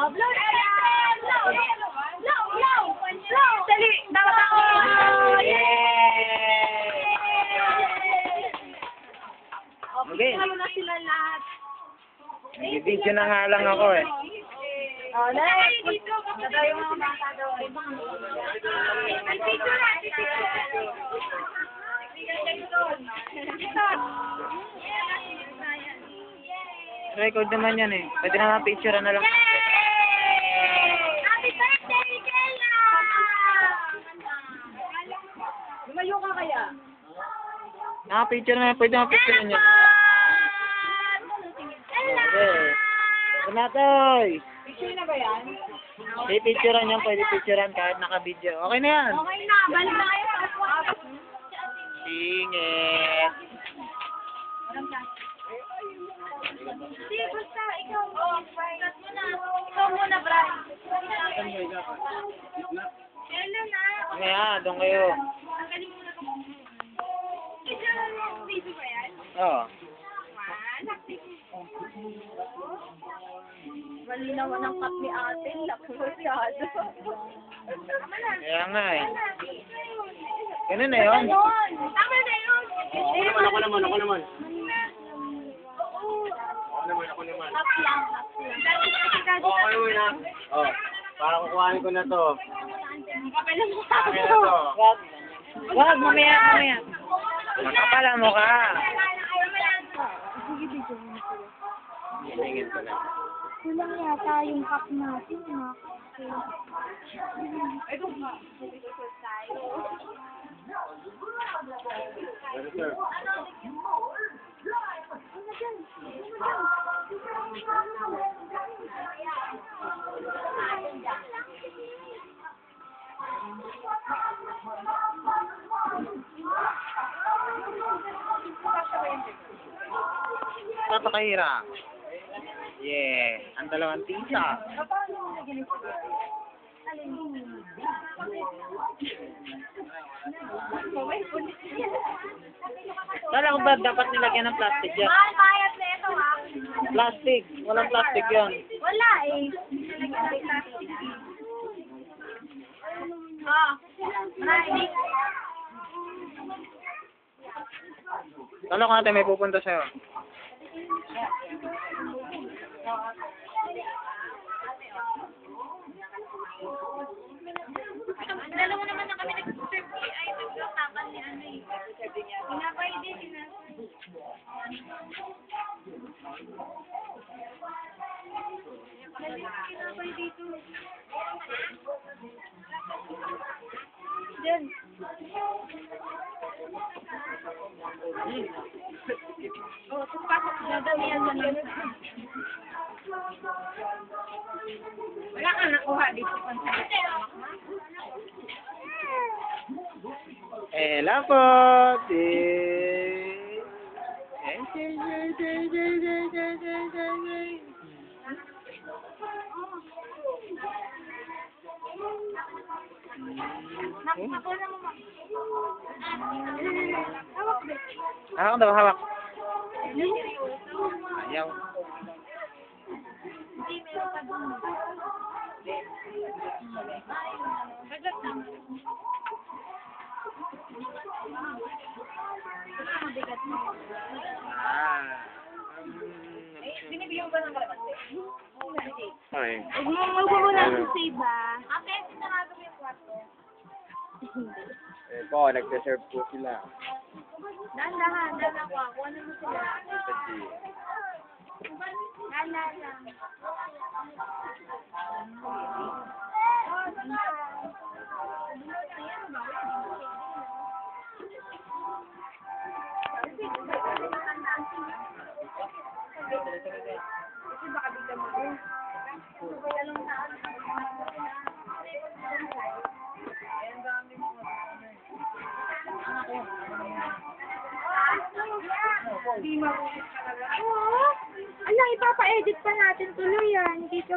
Blow! Dali! Dapat ako! Okay. Ano na sila lahat? Video na nga lang ako eh. Oh, next! Nadaw yung mga bata daw. Ay, picture na! Record naman yan eh. Pwede na picture na lang. Happy birthday, Kela! Lumayo ka kaya? Picture na yan. Pwede na picture niya. Okay. Kumatoy! Picture na ba yan? Pwede picturean yan. Pwede picturean kahit naka-video. Okay na yan. Okay na, balik na kayo. Singit. Hindi, basta ikaw. Ikaw muna, Brian. Kailan na? Ngayon, doon kayo. Ang galing muna ka. Picture na video ba yan? Oo. Mali naman ang cup ni ate. Laki masyado. Kaya nga eh. Ganun na yun. Tama na yun. Ako naman. Oo. Ako naman. Cup lang. Okay mo na. Oh, para kukuhanin ko na to. Kapalan mo Okay na to. Wag, mamaya. Makapalan mo ka. Singit ko na. Kulang yata yung cup natin. Ano, sir? Napakahirap. Yeah. Ang dalawang tisa. Kala ko ba dapat nilagyan ng plastic yan? Mahal bayad na ito ha. Plastic. Walang plastic yun. Wala eh. Ah. Right. Kala ko natin may pupunta sa'yo. Dalawa naman na kami nag-serve ay nagsasakan ni ano eh. Pinapay din sila. Pinapay dito. Diyan. Oh, pasok na daw yan. Wala kang nakuha dito. Ela po. Nakuha na mo ma. Hawak ba? Hawak daw, hawak. Ayaw. Hindi, meron pa doon. Bagat na. Mabigat mo. Binibigyan mo ba ng kalamansi? Ay. Huwag mo na yung save ah. Ate, sinarado mo yung kwarto. Eh po, nagte-serve po sila. Dahan-dahan ko. Kuha na mo sila. Dahan-dahan. Kasi baka bigla mo. Kaya lang na. Ala, ipapa-edit pa natin tuloy yan. Dito